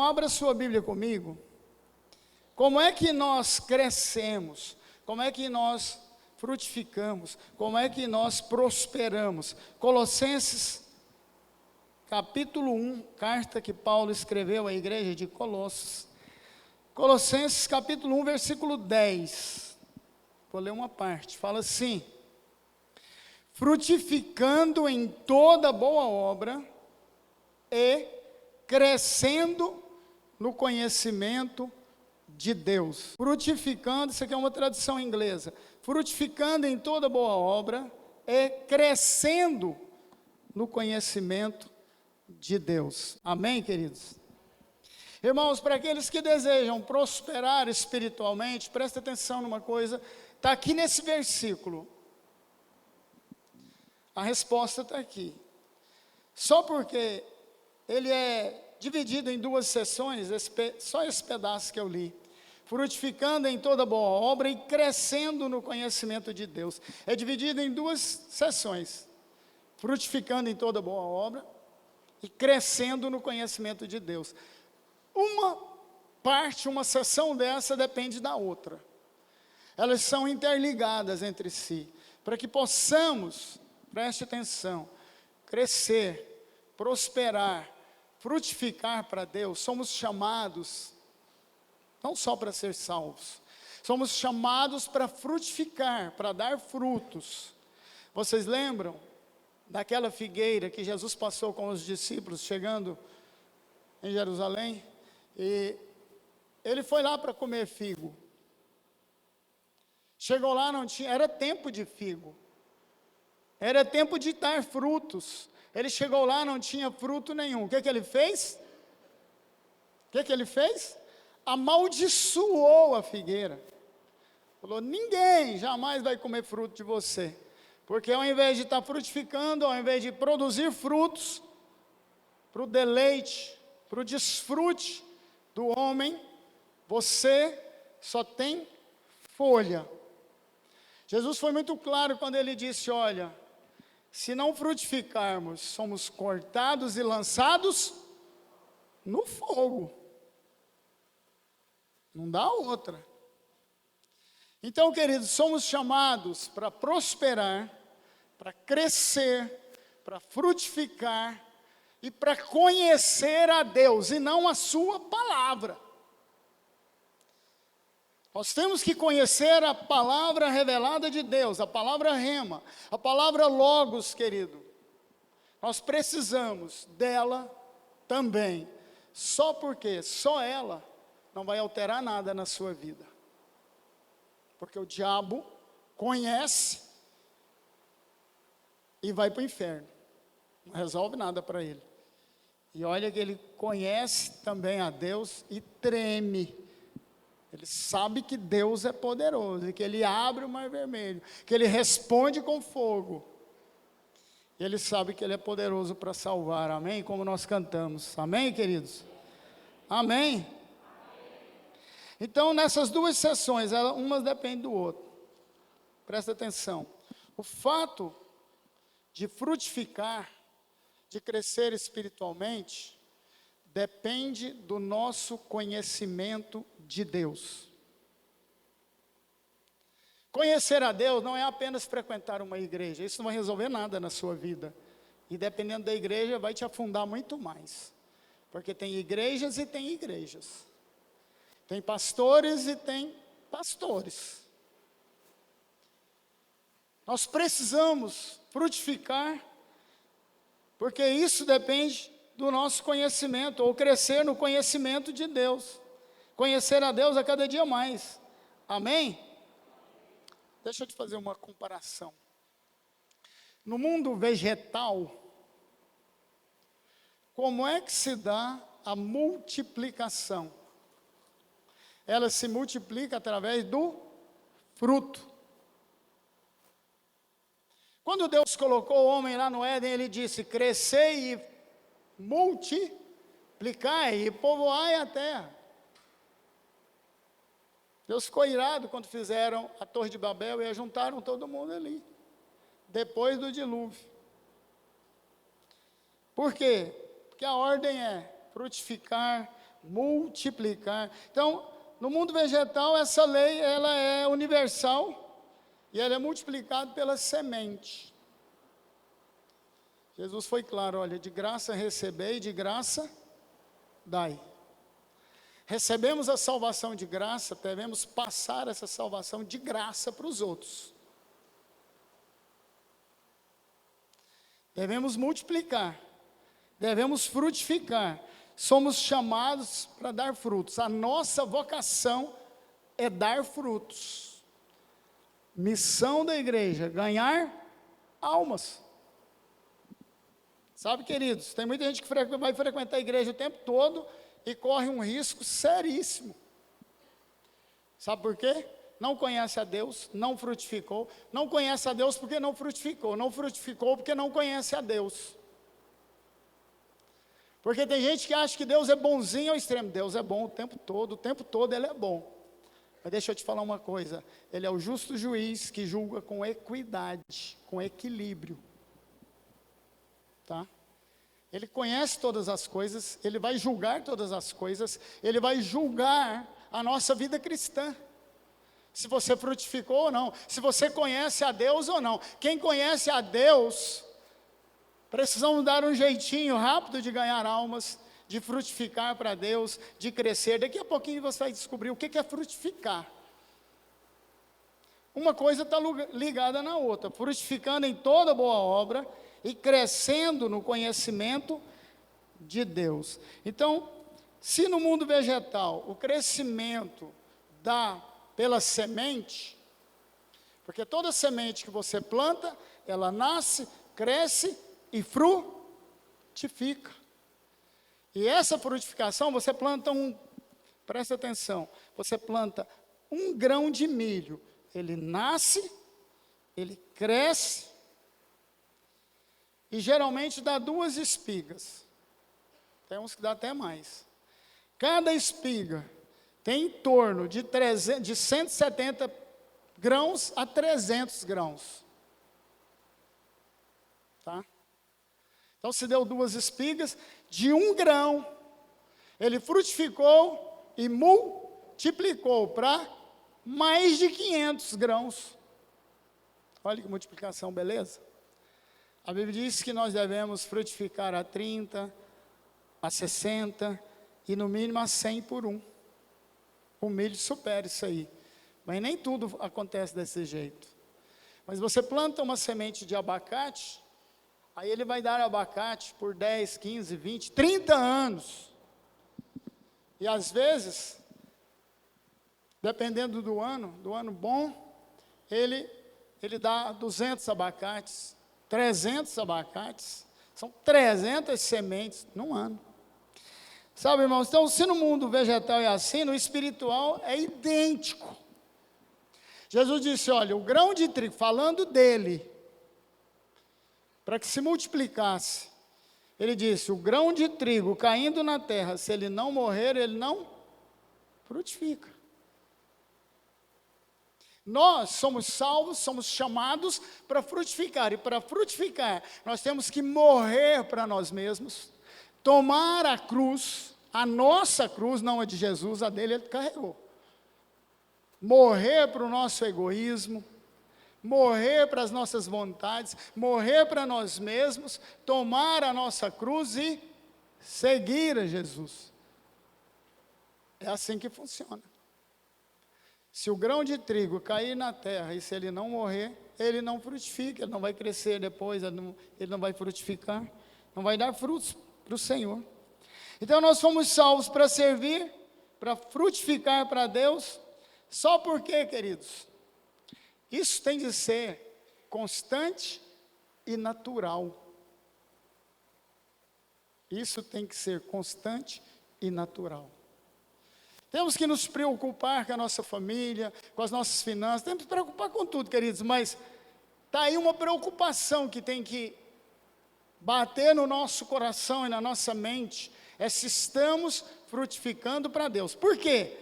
abra sua Bíblia comigo. Como é que nós crescemos? Como é que nós frutificamos? Como é que nós prosperamos? Colossenses, capítulo 1, carta que Paulo escreveu à igreja de Colossos. Colossenses, capítulo 1, versículo 10. Vou ler uma parte. Fala assim: frutificando em toda boa obra e crescendo no conhecimento de Deus. Frutificando, isso aqui é uma tradução inglesa. Frutificando em toda boa obra e crescendo no conhecimento de Deus. Amém, queridos? Irmãos, para aqueles que desejam prosperar espiritualmente, presta atenção numa coisa, está aqui nesse versículo. A resposta está aqui. Só porque ele é dividido em duas sessões, só esse pedaço que eu li. Frutificando em toda boa obra e crescendo no conhecimento de Deus. É dividido em duas sessões. Frutificando em toda boa obra e crescendo no conhecimento de Deus. Uma parte, uma sessão dessa depende da outra. Elas são interligadas entre si. Para que possamos, preste atenção, crescer, prosperar, frutificar para Deus, somos chamados, não só para ser salvos, somos chamados para frutificar, para dar frutos. Vocês lembram daquela figueira que Jesus passou com os discípulos, chegando em Jerusalém? E ele foi lá para comer figo. Chegou lá, não tinha, era tempo de figo. Era tempo de dar frutos. Ele chegou lá, não tinha fruto nenhum. O que ele fez? O que ele fez? Amaldiçoou a figueira. Falou: ninguém jamais vai comer fruto de você. Porque ao invés de estar frutificando, ao invés de produzir frutos, para o deleite, para o desfrute do homem, você só tem folha. Jesus foi muito claro quando ele disse: olha, se não frutificarmos, somos cortados e lançados no fogo. Não dá outra. Então, queridos, somos chamados para prosperar, para crescer, para frutificar e para conhecer a Deus e não a sua palavra. Nós temos que conhecer a palavra revelada de Deus, a palavra rema, a palavra logos, querido. Nós precisamos dela também. Só porque só ela não vai alterar nada na sua vida. Porque o diabo conhece e vai para o inferno. Não resolve nada para ele. E olha que ele conhece também a Deus e treme. Ele sabe que Deus é poderoso, e que Ele abre o mar vermelho, que Ele responde com fogo. Ele sabe que Ele é poderoso para salvar, amém? Como nós cantamos, amém, queridos? Amém? Então, nessas duas sessões, uma depende do outro. Presta atenção. O fato de frutificar, de crescer espiritualmente, depende do nosso conhecimento de Deus. Conhecer a Deus não é apenas frequentar uma igreja. Isso não vai resolver nada na sua vida. E dependendo da igreja, vai te afundar muito mais. Porque tem igrejas e tem igrejas. Tem pastores e tem pastores. Nós precisamos frutificar, porque isso depende do nosso conhecimento, ou crescer no conhecimento de Deus. Conhecer a Deus a cada dia mais. Amém? Deixa eu te fazer uma comparação. No mundo vegetal, como é que se dá a multiplicação? Ela se multiplica através do fruto. Quando Deus colocou o homem lá no Éden, Ele disse: crescei e multiplicai e povoai a terra. Deus ficou irado quando fizeram a Torre de Babel e juntaram todo mundo ali, depois do dilúvio. Por quê? Porque a ordem é frutificar, multiplicar. Então, no mundo vegetal, essa lei ela é universal e ela é multiplicada pela semente. Jesus foi claro, olha, de graça recebei, de graça dai. Recebemos a salvação de graça, devemos passar essa salvação de graça para os outros. Devemos multiplicar, devemos frutificar. Somos chamados para dar frutos. A nossa vocação é dar frutos. Missão da igreja, ganhar almas. Sabe, queridos, tem muita gente que vai frequentar a igreja o tempo todo e corre um risco seríssimo. Sabe por quê? Não conhece a Deus, não frutificou. Não conhece a Deus porque não frutificou. Não frutificou porque não conhece a Deus. Porque tem gente que acha que Deus é bonzinho ao extremo. Deus é bom o tempo todo Ele é bom. Mas deixa eu te falar uma coisa, Ele é o justo juiz que julga com equidade, com equilíbrio. Tá? Ele conhece todas as coisas, Ele vai julgar todas as coisas, Ele vai julgar a nossa vida cristã. Se você frutificou ou não, se você conhece a Deus ou não. Quem conhece a Deus, precisamos dar um jeitinho rápido de ganhar almas, de frutificar para Deus, de crescer. Daqui a pouquinho você vai descobrir o que é frutificar. Uma coisa está ligada na outra, frutificando em toda boa obra e crescendo no conhecimento de Deus. Então, se no mundo vegetal o crescimento dá pela semente, porque toda semente que você planta, ela nasce, cresce e frutifica. E essa frutificação, você planta presta atenção, você planta um grão de milho, ele nasce, ele cresce, e geralmente dá 2 espigas. Tem uns que dá até mais. Cada espiga tem em torno de 170 grãos a 300 grãos. Tá? Então, se deu 2 espigas, de 1 grão, ele frutificou e multiplicou para mais de 500 grãos. Olha que multiplicação, beleza? A Bíblia diz que nós devemos frutificar a 30, a 60 e no mínimo a 100 por 1. O milho supera isso aí. Mas nem tudo acontece desse jeito. Mas você planta uma semente de abacate, aí ele vai dar abacate por 10, 15, 20, 30 anos. E às vezes, dependendo do ano bom, ele dá 200 abacates, 300 abacates. São 300 sementes num ano. Sabe, irmãos, então se no mundo vegetal é assim, no espiritual é idêntico. Jesus disse, olha, o grão de trigo, falando dele, para que se multiplicasse, ele disse, o grão de trigo caindo na terra, se ele não morrer, ele não frutifica. Nós somos salvos, somos chamados para frutificar, e para frutificar, nós temos que morrer para nós mesmos, tomar a cruz, a nossa cruz, não a de Jesus, a dele ele carregou. Morrer para o nosso egoísmo, morrer para as nossas vontades, morrer para nós mesmos, tomar a nossa cruz e seguir a Jesus. É assim que funciona. Se o grão de trigo cair na terra e se ele não morrer, ele não frutifica, ele não vai crescer depois, ele não vai frutificar, não vai dar frutos para o Senhor. Então nós fomos salvos para servir, para frutificar para Deus, só porque, queridos, isso tem de ser constante e natural. Isso tem que ser constante e natural. Temos que nos preocupar com a nossa família, com as nossas finanças, temos que nos preocupar com tudo, queridos, mas está aí uma preocupação que tem que bater no nosso coração e na nossa mente, é se estamos frutificando para Deus. Por quê?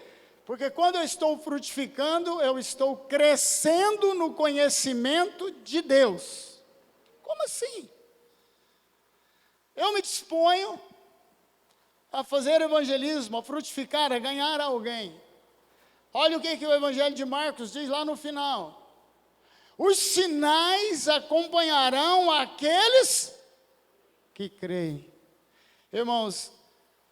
Porque quando eu estou frutificando, eu estou crescendo no conhecimento de Deus. Como assim? Eu me disponho a fazer evangelismo, a frutificar, a ganhar alguém. Olha o que o Evangelho de Marcos diz lá no final. Os sinais acompanharão aqueles que creem. Irmãos,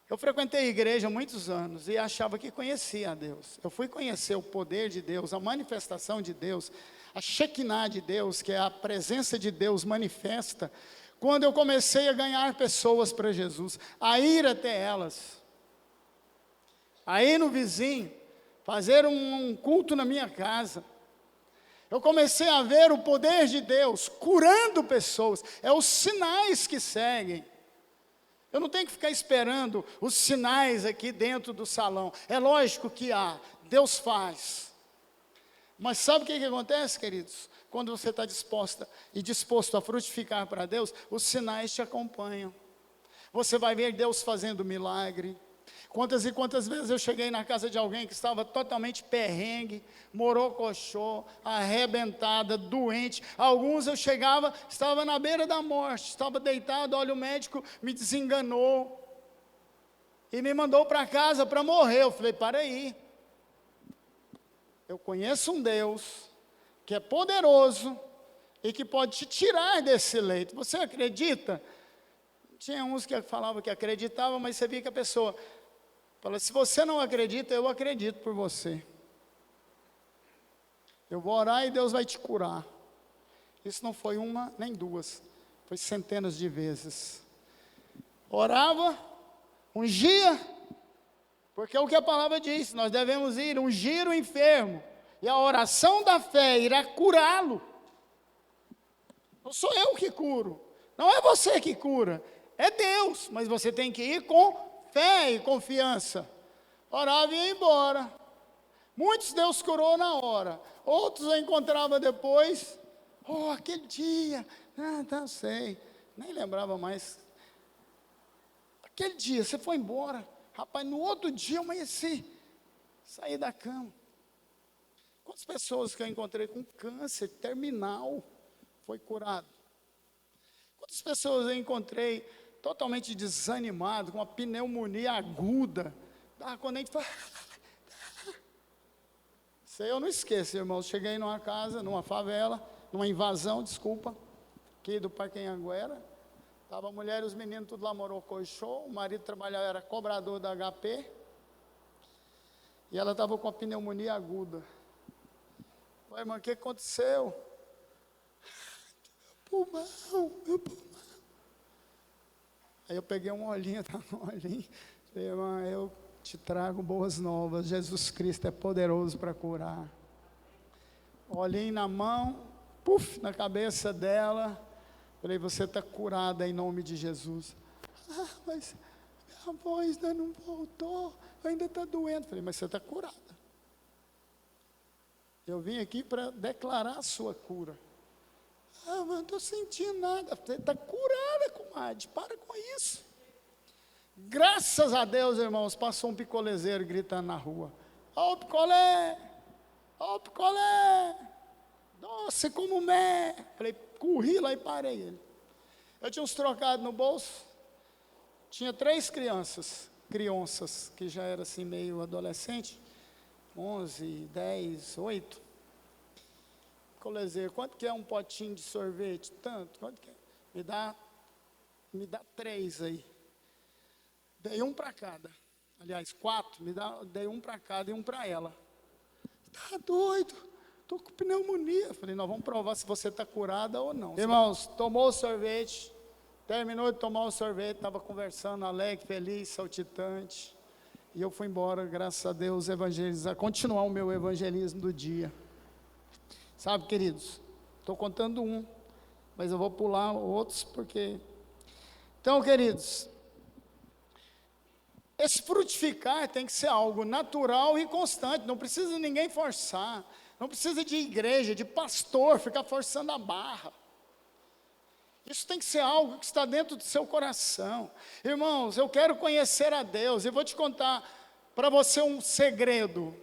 eu frequentei a igreja há muitos anos e achava que conhecia a Deus. Eu fui conhecer o poder de Deus, a manifestação de Deus, a Shekinah de Deus, que é a presença de Deus manifesta, quando eu comecei a ganhar pessoas para Jesus, a ir até elas, a ir no vizinho, fazer um culto na minha casa. Eu comecei a ver o poder de Deus curando pessoas. É os sinais que seguem. Eu não tenho que ficar esperando os sinais aqui dentro do salão. É lógico que há, Deus faz. Mas sabe o que acontece, queridos? Quando você está disposto a frutificar para Deus, os sinais te acompanham. Você vai ver Deus fazendo milagre. Quantas e quantas vezes eu cheguei na casa de alguém que estava totalmente perrengue, morocochô, arrebentada, doente. Alguns eu chegava, estava na beira da morte, estava deitado, olha, o médico me desenganou e me mandou para casa para morrer. Eu falei, para aí, eu conheço um Deus que é poderoso e que pode te tirar desse leito. Você acredita? Tinha uns que falavam que acreditavam, mas você via que a pessoa fala, se você não acredita, eu acredito por você. Eu vou orar e Deus vai te curar. Isso não foi uma nem duas, foi centenas de vezes. Orava, ungia, porque é o que a palavra diz, nós devemos ir ungir o enfermo, e a oração da fé irá curá-lo. Não sou eu que curo, não é você que cura, é Deus, mas você tem que ir com fé e confiança. Orava e ia embora. Muitos Deus curou na hora. Outros eu encontrava depois. Oh, aquele dia. Não sei. Nem lembrava mais. Aquele dia, você foi embora. Rapaz, no outro dia eu amanheci. Saí da cama. Quantas pessoas que eu encontrei com câncer terminal foi curado? Quantas pessoas eu encontrei totalmente desanimado, com uma pneumonia aguda, quando a gente fala, isso aí eu não esqueço, irmãos. Cheguei numa casa, numa favela, numa invasão, desculpa, aqui do Parque Anhanguera, estava a mulher e os meninos tudo lá morocochô, o marido trabalhava, era cobrador da HP, e ela estava com a pneumonia aguda. Falei, irmã, o que aconteceu? Meu pulmão. Aí eu peguei um olhinho, falei, irmã, eu te trago boas novas, Jesus Cristo é poderoso para curar. Olhinho na mão, na cabeça dela, falei, você está curada em nome de Jesus. Mas minha voz ainda não voltou, ainda está doendo. Falei, mas você está curada. Eu vim aqui para declarar a sua cura. Mas não estou sentindo nada. Você está curada, comadre, para com isso. Graças a Deus, irmãos, passou um picolezeiro gritando na rua. Ó o picolé, doce como mé. Falei, corri lá e parei ele. Eu tinha uns trocados no bolso. Tinha 3 crianças, que já era assim meio adolescente. 11, 10, 8. Picolezeiro, quanto que é um potinho de sorvete? Tanto, quanto que é? Me dá 3 aí. Dei um para cada. Aliás, 4, dei um para cada e um para ela. Tá doido? Estou com pneumonia. Falei, nós vamos provar se você está curada ou não. Irmãos, tomou o sorvete, terminou de tomar o sorvete, estava conversando, alegre, feliz, saltitante. E eu fui embora, graças a Deus, evangelizar, continuar o meu evangelismo do dia. Sabe, queridos, estou contando um, mas eu vou pular outros, porque... Então, queridos, esse frutificar tem que ser algo natural e constante, não precisa ninguém forçar, não precisa de igreja, de pastor, ficar forçando a barra. Isso tem que ser algo que está dentro do seu coração. Irmãos, eu quero conhecer a Deus, e vou te contar para você um segredo,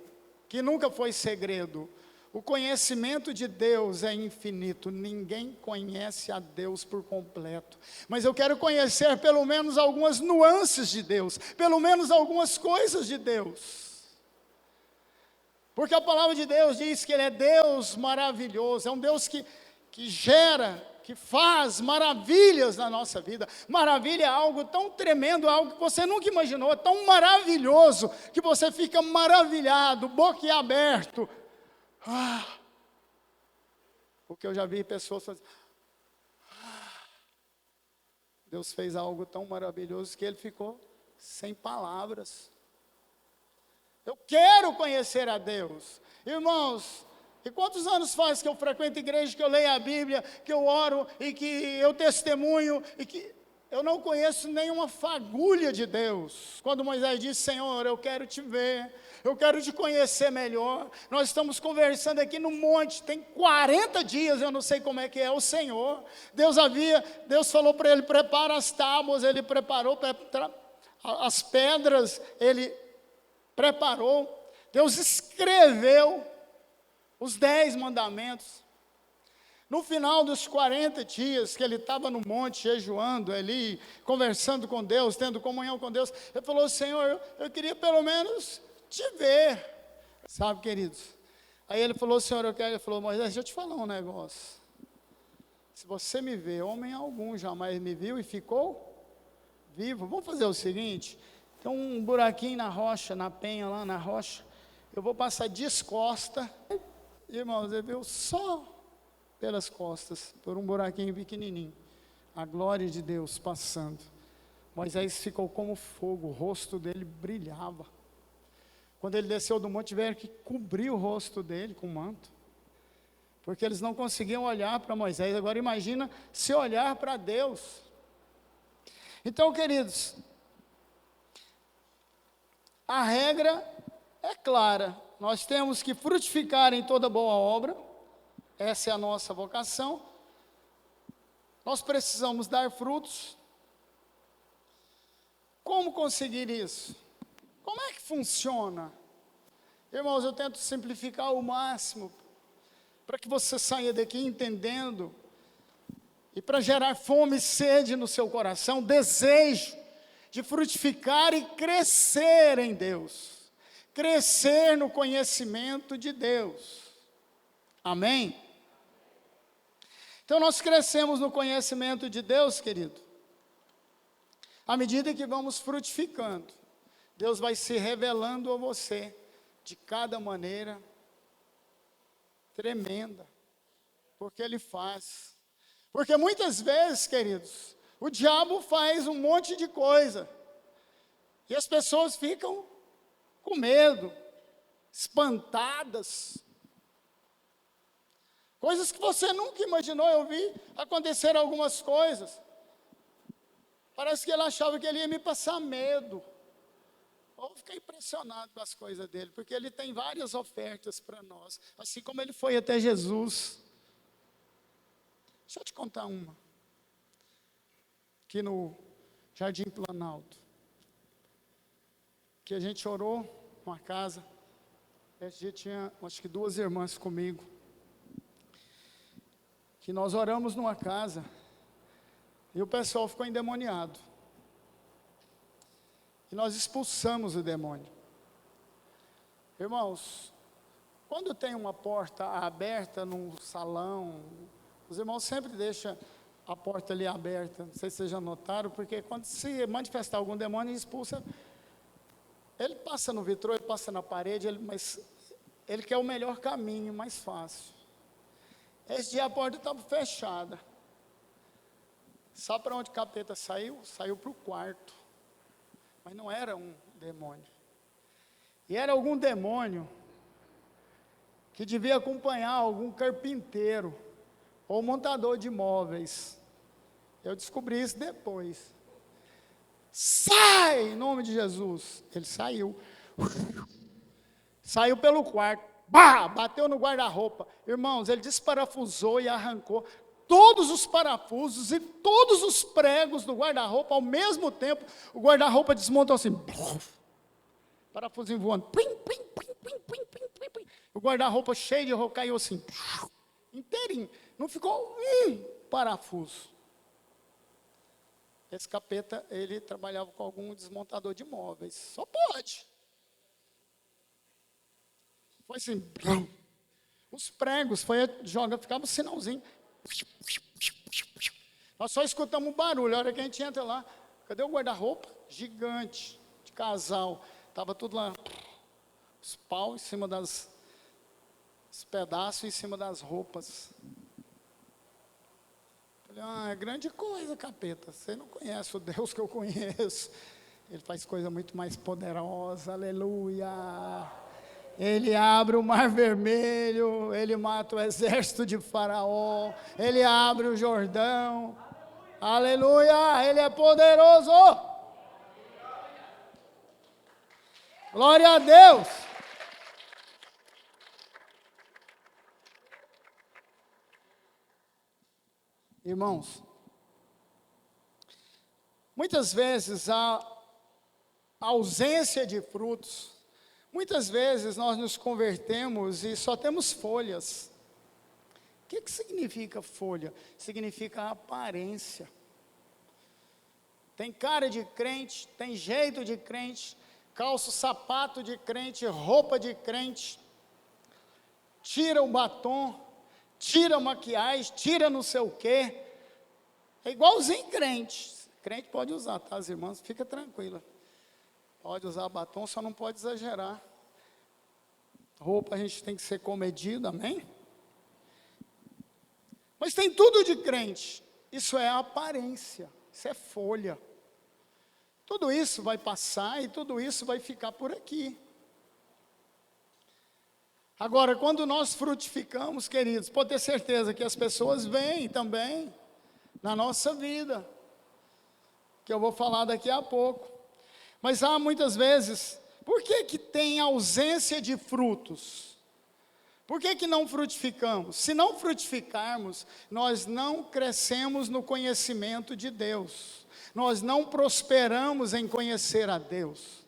que nunca foi segredo. o conhecimento de Deus é infinito, ninguém conhece a Deus por completo, mas eu quero conhecer pelo menos algumas nuances de Deus, pelo menos algumas coisas de Deus, porque a palavra de Deus diz que Ele é Deus maravilhoso, é um Deus que gera, que faz maravilhas na nossa vida. Maravilha é algo tão tremendo, algo que você nunca imaginou, tão maravilhoso, que você fica maravilhado, boquiaberto. Porque eu já vi pessoas fazendo. Deus fez algo tão maravilhoso que ele ficou sem palavras. Eu quero conhecer a Deus. Irmãos, e quantos anos faz que eu frequento igreja, que eu leio a Bíblia, que eu oro e que eu testemunho e que eu não conheço nenhuma fagulha de Deus. Quando Moisés disse: Senhor, eu quero te ver, eu quero te conhecer melhor. Nós estamos conversando aqui no monte, tem 40 dias, eu não sei como é que é o Senhor. Deus falou para ele: prepara as tábuas, ele preparou as pedras, ele preparou. Deus escreveu os 10 mandamentos. No final dos 40 dias que ele estava no monte, jejuando ali, conversando com Deus, tendo comunhão com Deus, ele falou: Senhor, eu queria pelo menos te ver, sabe, queridos? Aí ele falou: Senhor, eu quero. Ele falou: Moisés, deixa eu te falar um negócio. Se você me vê, homem algum jamais me viu e ficou vivo. Vamos fazer o seguinte: tem um buraquinho na rocha, na penha lá na rocha, eu vou passar descosta. Irmãos, ele viu só pelas costas, por um buraquinho pequenininho, a glória de Deus passando. Moisés ficou como fogo, o rosto dele brilhava. Quando ele desceu do monte, tiveram que cobrir o rosto dele com manto, porque eles não conseguiam olhar para Moisés. Agora imagina se olhar para Deus. Então, queridos, a regra é clara: nós temos que frutificar em toda boa obra. Essa é a nossa vocação. Nós precisamos dar frutos. Como conseguir isso? Como é que funciona? Irmãos, eu tento simplificar ao máximo, para que você saia daqui entendendo, e para gerar fome e sede no seu coração, desejo de frutificar e crescer em Deus, crescer no conhecimento de Deus. Amém? Então nós crescemos no conhecimento de Deus, querido, à medida que vamos frutificando. Deus vai se revelando a você de cada maneira tremenda, porque Ele faz. Porque muitas vezes, queridos, o diabo faz um monte de coisa, e as pessoas ficam com medo, espantadas. Coisas que você nunca imaginou. Eu vi acontecer algumas coisas. Parece que ele achava que ele ia me passar medo. Eu fiquei impressionado com as coisas dele, porque ele tem várias ofertas para nós, assim como ele foi até Jesus. Deixa eu te contar uma. Aqui no Jardim Planalto, que a gente orou numa casa. Esse dia tinha, acho que 2 irmãs comigo, que nós oramos numa casa, e o pessoal ficou endemoniado, e nós expulsamos o demônio. Irmãos, quando tem uma porta aberta num salão, os irmãos sempre deixam a porta ali aberta, não sei se vocês já notaram, porque quando se manifestar algum demônio, expulsa, ele passa no vitrô, ele passa na parede, mas ele quer o melhor caminho, mais fácil. Esse dia a porta estava fechada. Sabe para onde o capeta saiu? Saiu para o quarto. Mas não era um demônio. E era algum demônio que devia acompanhar algum carpinteiro ou montador de móveis. Eu descobri isso depois. Sai, em nome de Jesus. Ele saiu. Saiu pelo quarto. Bah, bateu no guarda-roupa. Irmãos, ele desparafusou e arrancou todos os parafusos e todos os pregos do guarda-roupa ao mesmo tempo. O guarda-roupa desmontou assim. Parafusinho voando. Plim, plim, plim, plim, plim, plim, plim. O guarda-roupa cheio de roupa caiu assim, inteirinho. Não ficou um parafuso. Esse capeta, ele trabalhava com algum desmontador de móveis. Só pode. Foi assim, blum. Os pregos, ficava um sinalzinho. Nós só escutamos um barulho. A hora que a gente entra lá, cadê o guarda-roupa? Gigante, de casal. Estava tudo lá, os paus em cima os pedaços em cima das roupas. Falei, é grande coisa, capeta. Você não conhece o Deus que eu conheço. Ele faz coisa muito mais poderosa, aleluia. Ele abre o mar vermelho, ele mata o exército de Faraó, ele abre o Jordão, aleluia, ele é poderoso. Glória a Deus. Irmãos, muitas vezes a ausência de frutos, muitas vezes nós nos convertemos e só temos folhas. O que significa folha? Significa aparência. Tem cara de crente, tem jeito de crente, calça o sapato de crente, roupa de crente, tira o batom, tira a maquiagem, tira não sei o quê. É igualzinho crente. Crente pode usar, tá, as irmãs? Fica tranquila. Pode usar batom, só não pode exagerar. Roupa a gente tem que ser comedido, amém? Mas tem tudo de crente. Isso é aparência, isso é folha. Tudo isso vai passar e tudo isso vai ficar por aqui. Agora, quando nós frutificamos, queridos, pode ter certeza que as pessoas veem também na nossa vida, que eu vou falar daqui a pouco. Mas há muitas vezes, por que tem ausência de frutos? Por que não frutificamos? Se não frutificarmos, nós não crescemos no conhecimento de Deus. Nós não prosperamos em conhecer a Deus.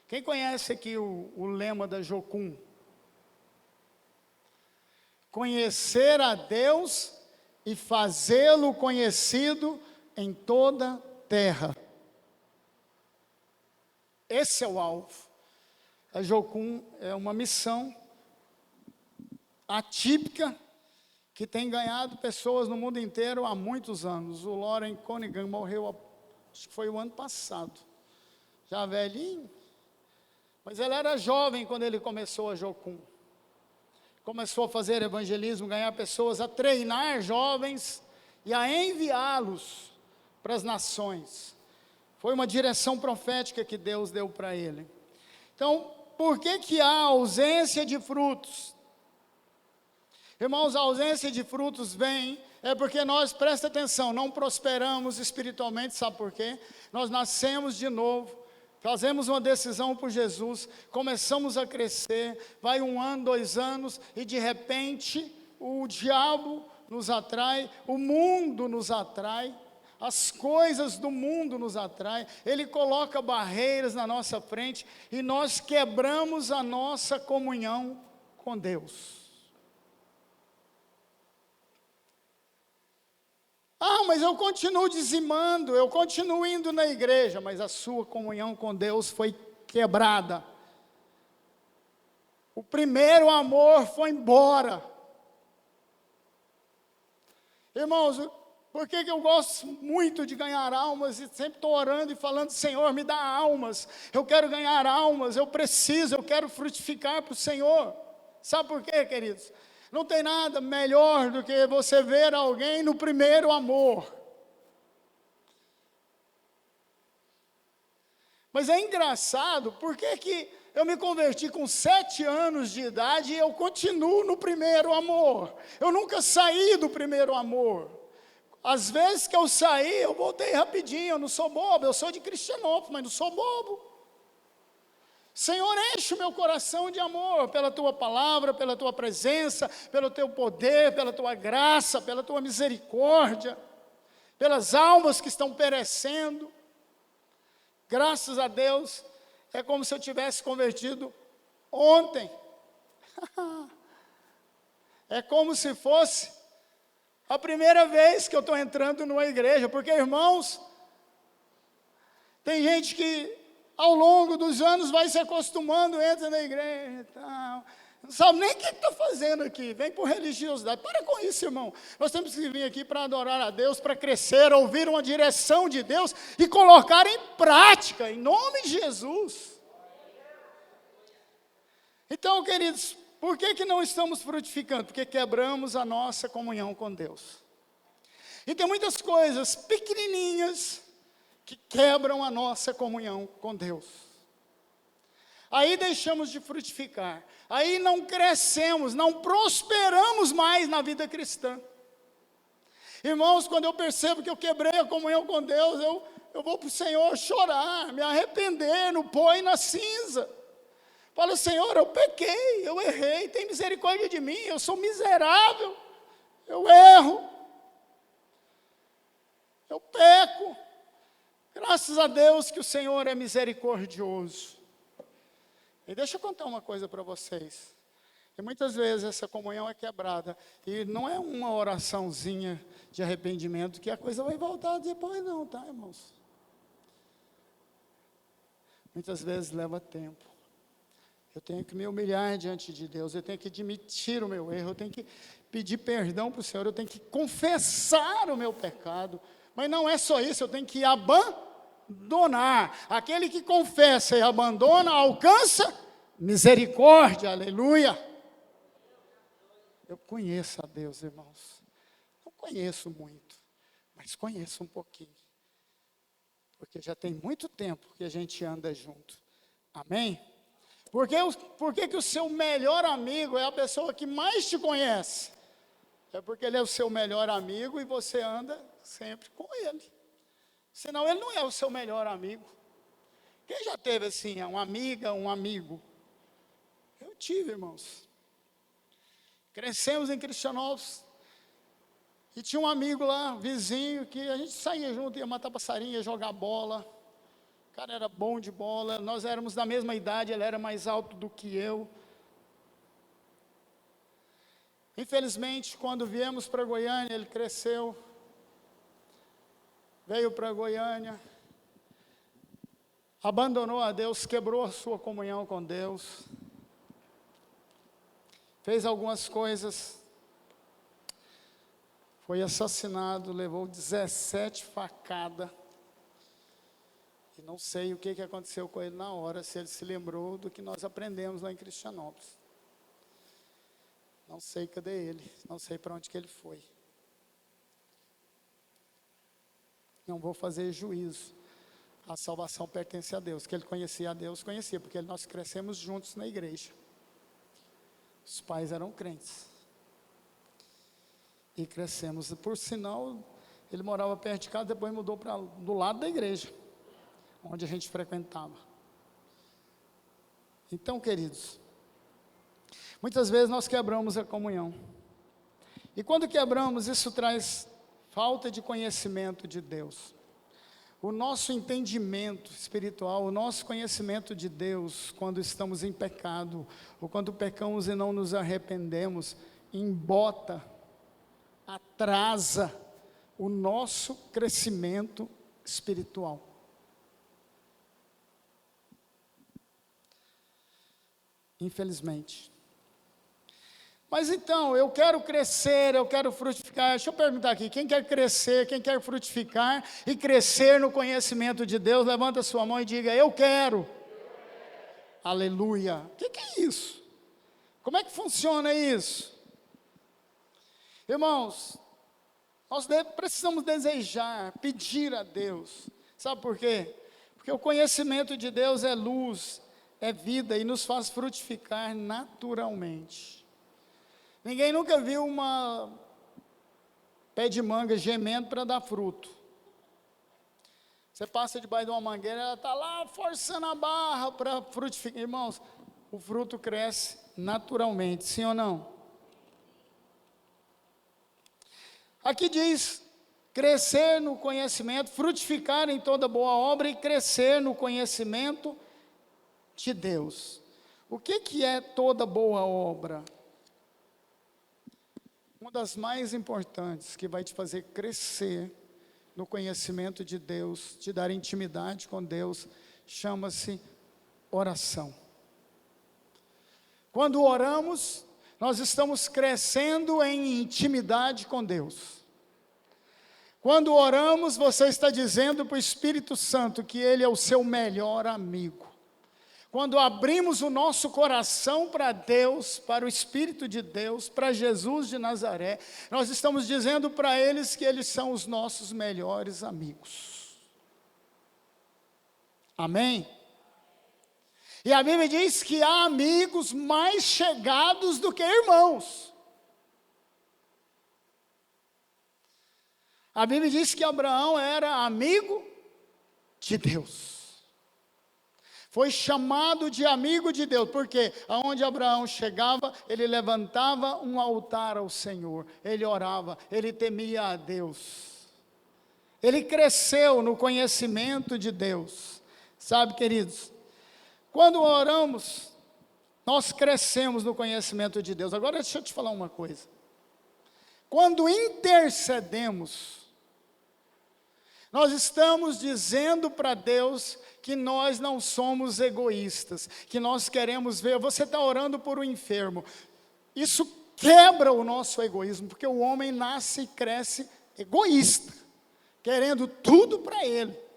Quem conhece aqui o lema da Jocum? Conhecer a Deus e fazê-lo conhecido em toda terra. Esse é o alvo. A Jocum é uma missão atípica que tem ganhado pessoas no mundo inteiro há muitos anos. O Loren Cunningham morreu, acho que foi o ano passado, já velhinho. Mas ele era jovem quando ele começou a Jocum. Começou a fazer evangelismo, ganhar pessoas, a treinar jovens e a enviá-los para as nações. Foi uma direção profética que Deus deu para ele. Então, por que há ausência de frutos? Irmãos, a ausência de frutos vem, é porque nós, presta atenção, não prosperamos espiritualmente, sabe por quê? Nós nascemos de novo, fazemos uma decisão por Jesus, começamos a crescer, vai 1 ano, 2 anos, e de repente, o diabo nos atrai, o mundo nos atrai, as coisas do mundo nos atraem, ele coloca barreiras na nossa frente, e nós quebramos a nossa comunhão com Deus. Mas eu continuo dizimando, eu continuo indo na igreja, mas a sua comunhão com Deus foi quebrada. O primeiro amor foi embora. Irmãos, por que eu gosto muito de ganhar almas e sempre estou orando e falando, Senhor, me dá almas, eu quero ganhar almas, eu preciso, eu quero frutificar para o Senhor. Sabe por quê, queridos? Não tem nada melhor do que você ver alguém no primeiro amor. Mas é engraçado, por que eu me converti com 7 anos de idade e eu continuo no primeiro amor? Eu nunca saí do primeiro amor. Às vezes que eu saí, eu voltei rapidinho, eu não sou bobo, eu sou de Cristianópolis, mas não sou bobo. Senhor, enche o meu coração de amor pela Tua palavra, pela Tua presença, pelo Teu poder, pela Tua graça, pela Tua misericórdia, pelas almas que estão perecendo. Graças a Deus, é como se eu tivesse convertido ontem. É como se fosse a primeira vez que eu estou entrando numa igreja, porque, irmãos, tem gente que ao longo dos anos vai se acostumando, entra na igreja e tal, não sabe nem o que está fazendo aqui, vem por religiosidade. Para com isso, irmão. Nós temos que vir aqui para adorar a Deus, para crescer, ouvir uma direção de Deus e colocar em prática, em nome de Jesus. Então, queridos, por que não estamos frutificando? Porque quebramos a nossa comunhão com Deus. E tem muitas coisas pequenininhas que quebram a nossa comunhão com Deus. Aí deixamos de frutificar. Aí não crescemos, não prosperamos mais na vida cristã. Irmãos, quando eu percebo que eu quebrei a comunhão com Deus, eu vou para o Senhor chorar, me arrepender no pó e na cinza. Falo, Senhor, eu pequei, eu errei, tem misericórdia de mim, eu sou miserável, eu erro, eu peco. Graças a Deus que o Senhor é misericordioso. E deixa eu contar uma coisa para vocês. E muitas vezes essa comunhão é quebrada. E não é uma oraçãozinha de arrependimento que a coisa vai voltar depois não, tá, irmãos? Muitas vezes leva tempo. Eu tenho que me humilhar diante de Deus, eu tenho que admitir o meu erro, eu tenho que pedir perdão para o Senhor, eu tenho que confessar o meu pecado. Mas não é só isso, eu tenho que abandonar. Aquele que confessa e abandona, alcança misericórdia, aleluia. Eu conheço a Deus, irmãos. Não conheço muito, mas conheço um pouquinho. Porque já tem muito tempo que a gente anda junto. Amém? Por que o seu melhor amigo é a pessoa que mais te conhece? É porque ele é o seu melhor amigo e você anda sempre com ele. Senão ele não é o seu melhor amigo. Quem já teve assim, uma amiga, um amigo? Eu tive, irmãos. Crescemos em Cristianópolis. E tinha um amigo lá, vizinho, que a gente saía junto, ia matar passarinho, ia jogar bola. O cara era bom de bola, nós éramos da mesma idade, ele era mais alto do que eu. Infelizmente, quando viemos para Goiânia, ele cresceu, veio para Goiânia, abandonou a Deus, quebrou a sua comunhão com Deus, fez algumas coisas, foi assassinado, levou 17 facadas, e não sei o que aconteceu com ele na hora, se ele se lembrou do que nós aprendemos lá em Cristianópolis. Não sei cadê ele, não sei para onde que ele foi. Não vou fazer juízo. A salvação pertence a Deus. Que ele conhecia a Deus, conhecia, porque nós crescemos juntos na igreja. Os pais eram crentes. E crescemos. Por sinal, ele morava perto de casa, depois mudou para do lado da igreja, onde a gente frequentava. Então, queridos, muitas vezes nós quebramos a comunhão. E quando quebramos, isso traz falta de conhecimento de Deus. O nosso entendimento espiritual, o nosso conhecimento de Deus, quando estamos em pecado, ou quando pecamos e não nos arrependemos, embota, atrasa o nosso crescimento espiritual. Infelizmente. Mas então, eu quero crescer, eu quero frutificar. Deixa eu perguntar aqui, quem quer crescer, quem quer frutificar e crescer no conhecimento de Deus, levanta a sua mão e diga, eu quero. Aleluia. O que é isso? Como é que funciona isso? Irmãos, nós precisamos desejar, pedir a Deus. Sabe por quê? Porque o conhecimento de Deus é luz, é vida e nos faz frutificar naturalmente. Ninguém nunca viu uma pé de manga gemendo para dar fruto. Você passa debaixo de uma mangueira, ela está lá forçando a barra para frutificar. Irmãos, o fruto cresce naturalmente, sim ou não? Aqui diz, crescer no conhecimento, frutificar em toda boa obra e crescer no conhecimento de Deus. O que é toda boa obra? Uma das mais importantes que vai te fazer crescer no conhecimento de Deus, te dar intimidade com Deus, chama-se oração. Quando oramos, nós estamos crescendo em intimidade com Deus. Quando oramos, você está dizendo para o Espírito Santo que Ele é o seu melhor amigo. Quando abrimos o nosso coração para Deus, para o Espírito de Deus, para Jesus de Nazaré, nós estamos dizendo para eles que eles são os nossos melhores amigos. Amém? E a Bíblia diz que há amigos mais chegados do que irmãos. A Bíblia diz que Abraão era amigo de Deus. Foi chamado de amigo de Deus, porque aonde Abraão chegava, ele levantava um altar ao Senhor, ele orava, ele temia a Deus. Ele cresceu no conhecimento de Deus. Sabe, queridos, quando oramos, nós crescemos no conhecimento de Deus. Agora deixa eu te falar uma coisa. Quando intercedemos, nós estamos dizendo para Deus que nós não somos egoístas, que nós queremos ver, você está orando por um enfermo, isso quebra o nosso egoísmo, porque o homem nasce e cresce egoísta, querendo tudo para ele.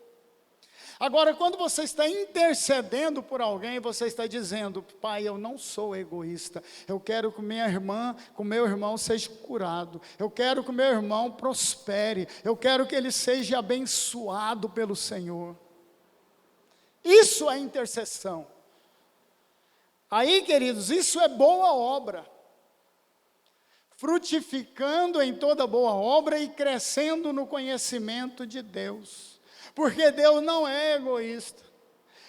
Agora, quando você está intercedendo por alguém, você está dizendo: Pai, eu não sou egoísta, eu quero que minha irmã, que o meu irmão seja curado, eu quero que o meu irmão prospere, eu quero que ele seja abençoado pelo Senhor. Isso é intercessão. Aí, queridos, isso é boa obra, frutificando em toda boa obra e crescendo no conhecimento de Deus. Porque Deus não é egoísta,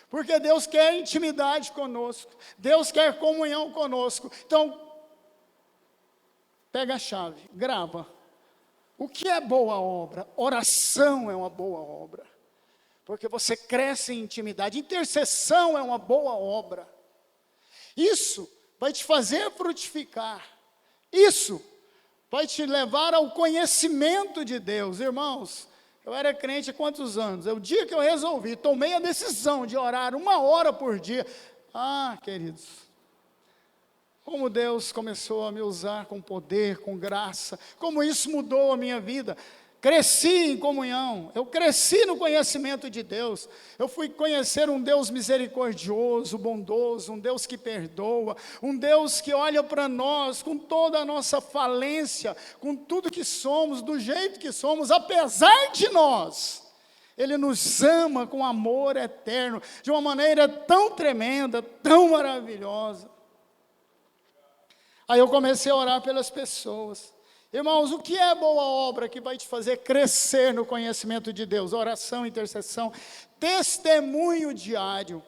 porque Deus quer intimidade conosco, Deus quer comunhão conosco. Então, pega a chave, grava. O que é boa obra? Oração é uma boa obra, porque você cresce em intimidade. Intercessão é uma boa obra. Isso vai te fazer frutificar, isso vai te levar ao conhecimento de Deus. Irmãos, eu era crente há quantos anos? É o dia que eu resolvi, tomei a decisão de orar 1 hora por dia. Queridos, como Deus começou a me usar com poder, com graça, como isso mudou a minha vida. Cresci em comunhão, eu cresci no conhecimento de Deus, eu fui conhecer um Deus misericordioso, bondoso, um Deus que perdoa, um Deus que olha para nós com toda a nossa falência, com tudo que somos, do jeito que somos, apesar de nós, Ele nos ama com amor eterno, de uma maneira tão tremenda, tão maravilhosa. Aí eu comecei a orar pelas pessoas. Irmãos, o que é boa obra que vai te fazer crescer no conhecimento de Deus? Oração, intercessão, testemunho diário,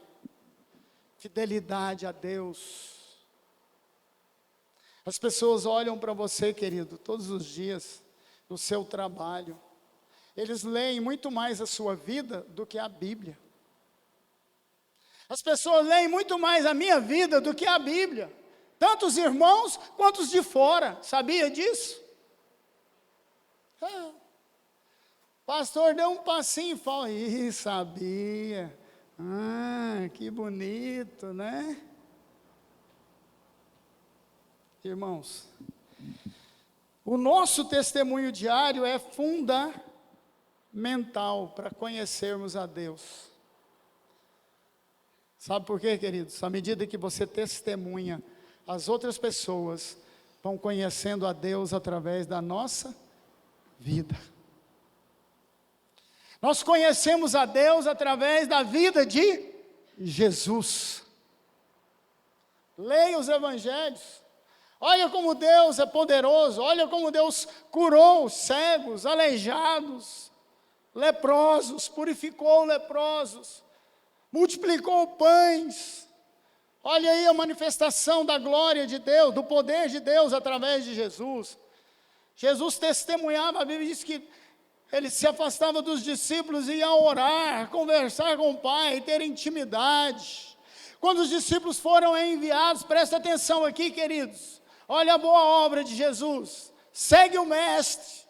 fidelidade a Deus. As pessoas olham para você, querido, todos os dias, no seu trabalho. Eles leem muito mais a sua vida do que a Bíblia. As pessoas leem muito mais a minha vida do que a Bíblia. Tanto os irmãos quanto os de fora. Sabia disso? Pastor deu um passinho e falou: sabia. Que bonito, né? Irmãos, o nosso testemunho diário é fundamental para conhecermos a Deus. Sabe por quê, queridos? À medida que você testemunha, as outras pessoas vão conhecendo a Deus através da nossa vida. Nós conhecemos a Deus através da vida de Jesus. Leia os evangelhos. Olha como Deus é poderoso. Olha como Deus curou os cegos, aleijados, leprosos, purificou leprosos, multiplicou pães. Olha aí a manifestação da glória de Deus, do poder de Deus através de Jesus. Jesus testemunhava, a Bíblia diz que ele se afastava dos discípulos e ia orar, conversar com o Pai, ter intimidade. Quando os discípulos foram enviados, presta atenção aqui, queridos, olha a boa obra de Jesus, segue o mestre.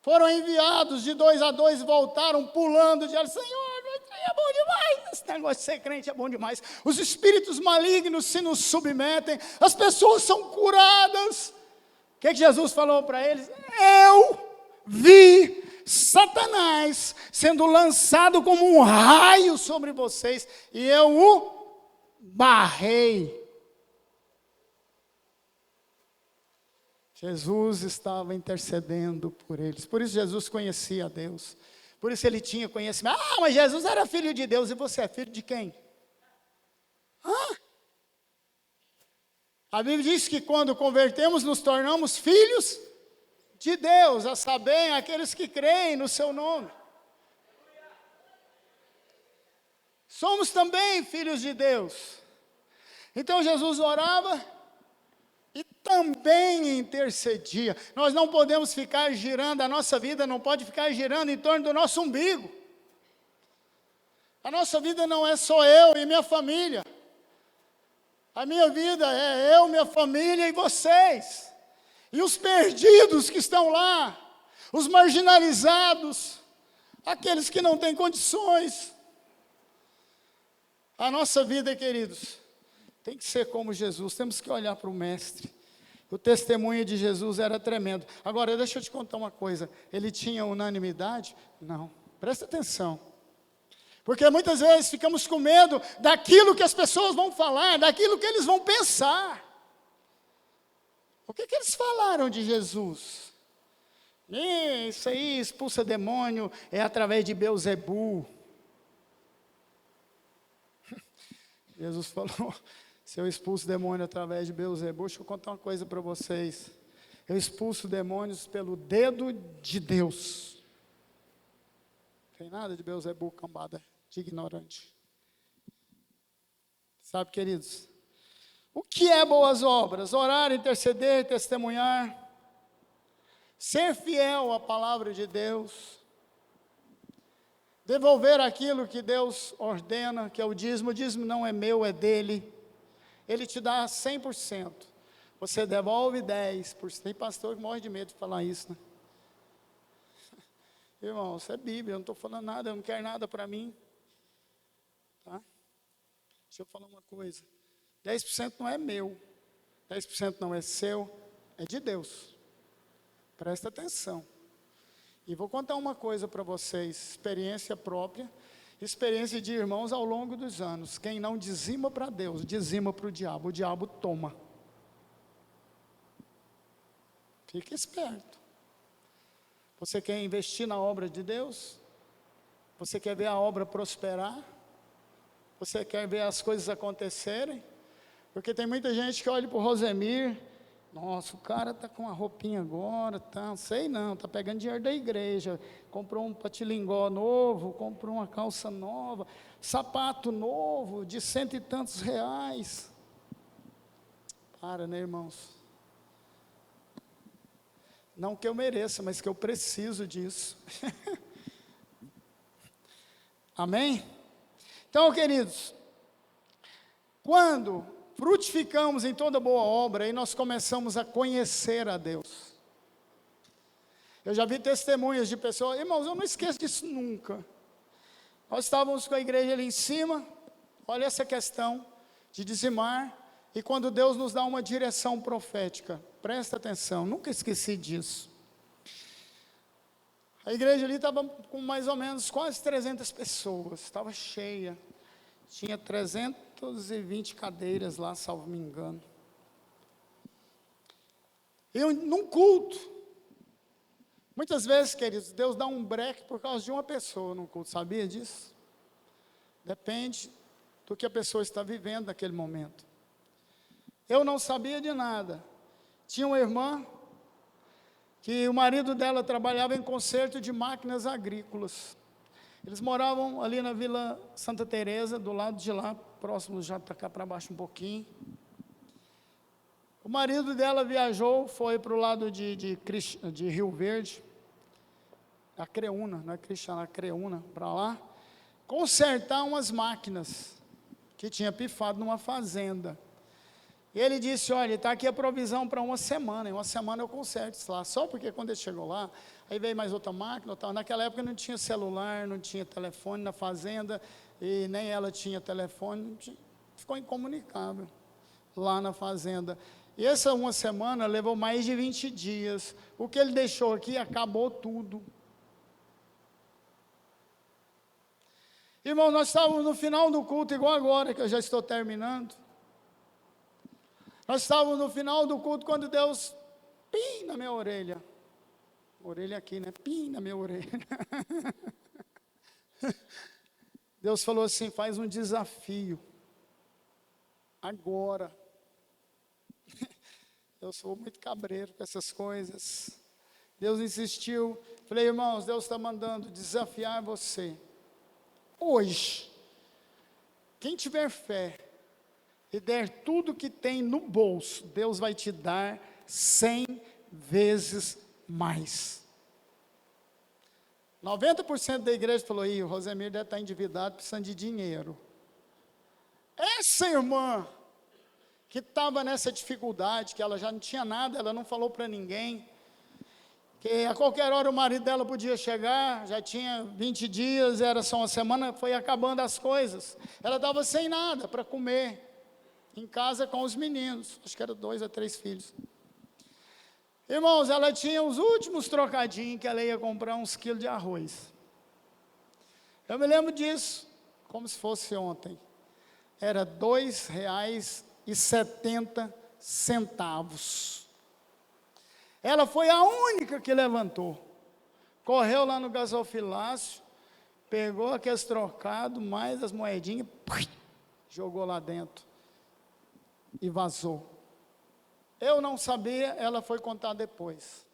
Foram enviados de 2 a 2 e voltaram pulando, dizendo: Senhor, é bom demais, esse negócio de ser crente é bom demais. Os espíritos malignos se nos submetem, as pessoas são curadas. O que Jesus falou para eles? Eu vi Satanás sendo lançado como um raio sobre vocês, e eu o barrei. Jesus estava intercedendo por eles, por isso Jesus conhecia a Deus, por isso ele tinha conhecimento. Mas Jesus era filho de Deus, e você é filho de quem? A Bíblia diz que quando convertemos, nos tornamos filhos de Deus, a saber, aqueles que creem no seu nome. Somos também filhos de Deus. Então Jesus orava e também intercedia. Nós não podemos ficar girando, a nossa vida não pode ficar girando em torno do nosso umbigo. A nossa vida não é só eu e minha família. A minha vida é eu, minha família e vocês. E os perdidos que estão lá, os marginalizados, aqueles que não têm condições. A nossa vida, queridos, tem que ser como Jesus, temos que olhar para o Mestre. O testemunho de Jesus era tremendo. Agora, deixa eu te contar uma coisa, ele tinha unanimidade? Não, presta atenção. Porque muitas vezes ficamos com medo daquilo que as pessoas vão falar, daquilo que eles vão pensar. O que eles falaram de Jesus? Isso aí, expulsa demônio, é através de Beelzebul. Jesus falou: se eu expulso demônio através de Beelzebul, deixa eu contar uma coisa para vocês. Eu expulso demônios pelo dedo de Deus. Não tem nada de Beelzebul, cambada de ignorante. Sabe, queridos? O que é boas obras? Orar, interceder, testemunhar, ser fiel à palavra de Deus, devolver aquilo que Deus ordena, que é o dízimo. O dízimo não é meu, é dele. Ele te dá 100%. Você devolve 10%. Tem pastor que morre de medo de falar isso, né? Irmão, isso é Bíblia, eu não estou falando nada, eu não quero nada para mim. Tá? Deixa eu falar uma coisa. 10% não é meu, 10% não é seu, é de Deus. Presta atenção. E vou contar uma coisa para vocês, experiência própria, experiência de irmãos ao longo dos anos. Quem não dizima para Deus, dizima para o diabo toma. Fique esperto. Você quer investir na obra de Deus? Você quer ver a obra prosperar? Você quer ver as coisas acontecerem? Porque tem muita gente que olha para o Rosemir, nossa, o cara está com a roupinha agora, tá, sei não, está pegando dinheiro da igreja, comprou um patilingó novo, comprou uma calça nova, sapato novo, de 100 e tantos reais. Para, né, irmãos? Não que eu mereça, mas que eu preciso disso. Amém? Então, queridos, quando frutificamos em toda boa obra e nós começamos a conhecer a Deus. Eu já vi testemunhas de pessoas, irmãos, eu não esqueço disso nunca. Nós estávamos com a igreja ali em cima, olha essa questão de dizimar, e quando Deus nos dá uma direção profética, presta atenção, nunca esqueci disso. A igreja ali estava com mais ou menos quase 300 pessoas, estava cheia, tinha 320 cadeiras lá, salvo me engano. E num culto, muitas vezes, queridos, Deus dá um break por causa de uma pessoa no culto, sabia disso? Depende do que a pessoa está vivendo naquele momento. Eu não sabia de nada. Tinha uma irmã que o marido dela trabalhava em conserto de máquinas agrícolas. Eles moravam ali na Vila Santa Teresa, do lado de lá, próximo já para cá para baixo um pouquinho. O marido dela viajou, foi para o lado de Rio Verde, a Creúna, não é Cristiana, a Creúna, para lá, consertar umas máquinas que tinha pifado numa fazenda. E ele disse, olha, está aqui a provisão para uma semana, em uma semana eu conserto isso lá. Só porque quando ele chegou lá, aí veio mais outra máquina, naquela época não tinha celular, não tinha telefone na fazenda, e nem ela tinha telefone, ficou incomunicável lá na fazenda. E essa uma semana levou mais de 20 dias. O que ele deixou aqui, acabou tudo. Irmão, nós estávamos no final do culto, igual agora, que eu já estou terminando. Nós estávamos no final do culto, quando Deus, pim, na minha orelha. Orelha aqui, né? Pim, na minha orelha. Deus falou assim, faz um desafio. Agora. Eu sou muito cabreiro com essas coisas. Deus insistiu. Falei, irmãos, Deus está mandando desafiar você. Hoje, quem tiver fé e der tudo que tem no bolso, Deus vai te dar 100 vezes mais. 90% da igreja falou, o Rosemir deve estar endividado, precisando de dinheiro. Essa irmã, que estava nessa dificuldade, que ela já não tinha nada, ela não falou para ninguém, que a qualquer hora o marido dela podia chegar, já tinha 20 dias, era só uma semana, foi acabando as coisas. Ela estava sem nada para comer, em casa com os meninos, acho que eram 2 a 3 filhos. Irmãos, ela tinha os últimos trocadinhos, que ela ia comprar uns quilos de arroz. Eu me lembro disso, como se fosse ontem. Era R$ 2,70. Ela foi a única que levantou. Correu lá no gasofilácio, pegou aqueles trocados, mais as moedinhas, jogou lá dentro e vazou. Eu não sabia, ela foi contar depois.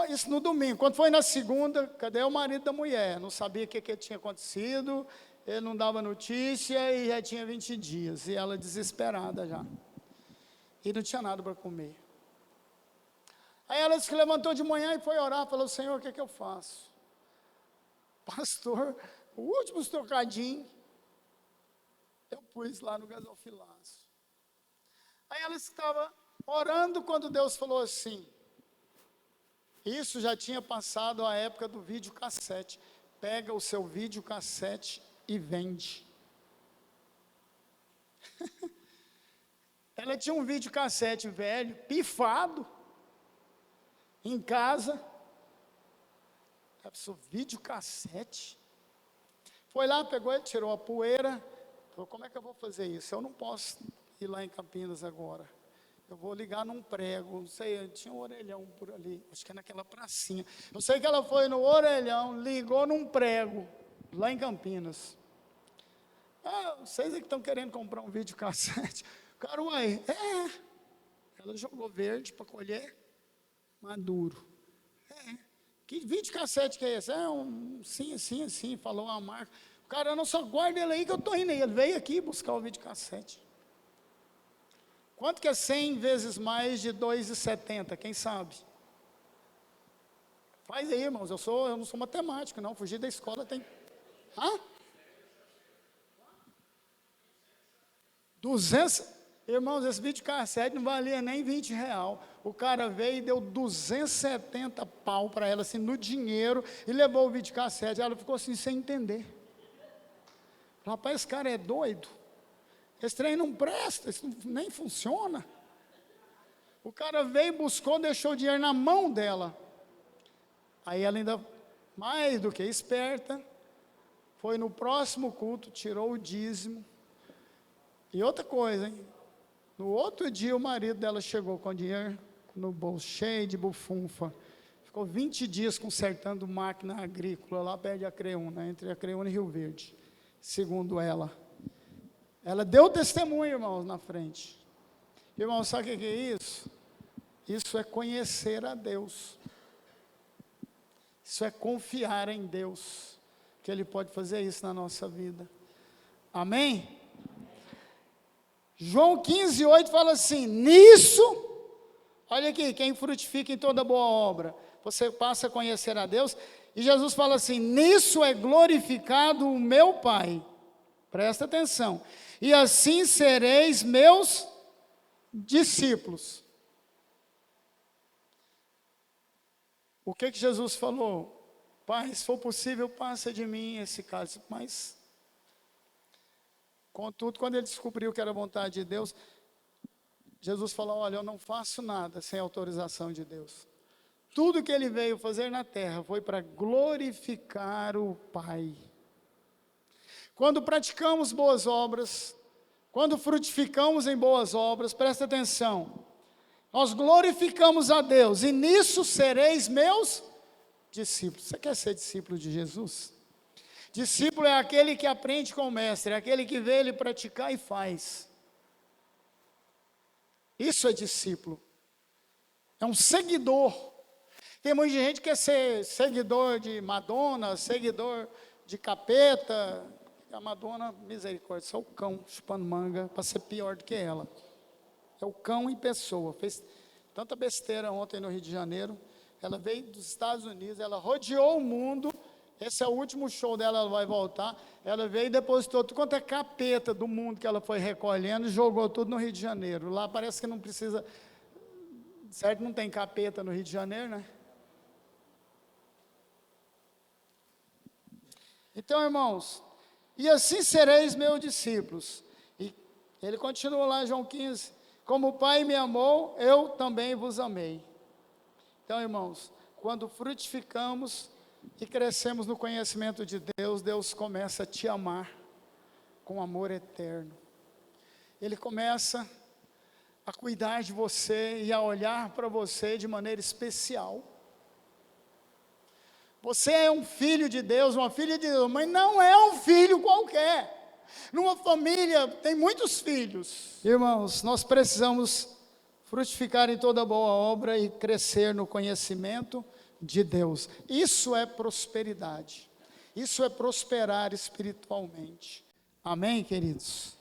Isso no domingo. Quando foi na segunda, cadê o marido da mulher? Não sabia o que tinha acontecido, ele não dava notícia e já tinha 20 dias. E ela desesperada já. E não tinha nada para comer. Aí ela se levantou de manhã e foi orar, falou, Senhor, o que eu faço? Pastor, o último trocadinho, eu pus lá no gasofilácio. Aí ela estava orando quando Deus falou assim, isso já tinha passado a época do videocassete, pega o seu videocassete e vende. Ela tinha um videocassete velho, pifado, em casa, videocassete, foi lá, pegou, tirou a poeira, falou, como é que eu vou fazer isso? Eu não posso ir lá em Campinas agora, eu vou ligar num prego, não sei, tinha um orelhão por ali, acho que é naquela pracinha, eu sei que ela foi no orelhão, ligou num prego, lá em Campinas, vocês é que estão querendo comprar um videocassete, cara, uai, ela jogou verde para colher, maduro, que videocassete que é esse? Assim, falou a marca, o cara, não, só guarda ele aí que eu estou indo aí, ele veio aqui buscar o videocassete. Quanto que é 100 vezes mais de 2,70? Quem sabe? Faz aí, irmãos. Eu não sou matemático, não. Fugir da escola tem... 200... Irmãos, esse videocassete não valia nem R$20. O cara veio e deu 270 pau para ela, assim, no dinheiro, e levou o videocassete. Ela ficou assim, sem entender. Rapaz, esse cara é doido. Esse trem não presta, isso nem funciona. O cara veio, buscou, deixou o dinheiro na mão dela. Aí ela ainda, mais do que esperta, foi no próximo culto, tirou o dízimo. E outra coisa, hein? No outro dia o marido dela chegou com o dinheiro no bolso, cheio de bufunfa. Ficou 20 dias consertando máquina agrícola lá perto de Acreúna, entre Acreúna e Rio Verde, segundo ela. Ela deu testemunho, irmãos, na frente. Irmãos, sabe o que é isso? Isso é conhecer a Deus. Isso é confiar em Deus, que Ele pode fazer isso na nossa vida. Amém? João 15:8 fala assim, nisso, olha aqui, quem frutifica em toda boa obra, você passa a conhecer a Deus, e Jesus fala assim, nisso é glorificado o meu Pai, Presta atenção. E assim sereis meus discípulos. O que Jesus falou? Pai, se for possível, passa de mim esse cálice. Mas, contudo, quando ele descobriu que era a vontade de Deus, Jesus falou, olha, eu não faço nada sem autorização de Deus. Tudo que ele veio fazer na terra foi para glorificar o Pai. Quando praticamos boas obras, quando frutificamos em boas obras, presta atenção, nós glorificamos a Deus, e nisso sereis meus discípulos. Você quer ser discípulo de Jesus? Discípulo é aquele que aprende com o mestre, é aquele que vê ele praticar e faz. Isso é discípulo. É um seguidor. Tem muita gente que quer ser seguidor de Madonna, seguidor de capeta. A Madonna, misericórdia, só o cão chupando manga para ser pior do que ela. É o cão em pessoa. Fez tanta besteira ontem no Rio de Janeiro. Ela veio dos Estados Unidos, ela rodeou o mundo. Esse é o último show dela, ela vai voltar. Ela veio e depositou tudo quanto é capeta do mundo que ela foi recolhendo e jogou tudo no Rio de Janeiro. Lá parece que não precisa, certo? Não tem capeta no Rio de Janeiro, né? Então, irmãos, e assim sereis meus discípulos. E ele continua lá em João 15, como o Pai me amou, eu também vos amei. Então, irmãos, quando frutificamos e crescemos no conhecimento de Deus, Deus começa a te amar com amor eterno. Ele começa a cuidar de você e a olhar para você de maneira especial. Você é um filho de Deus, uma filha de Deus, mas não é um filho qualquer. Numa família tem muitos filhos. Irmãos, nós precisamos frutificar em toda boa obra e crescer no conhecimento de Deus. Isso é prosperidade. Isso é prosperar espiritualmente. Amém, queridos?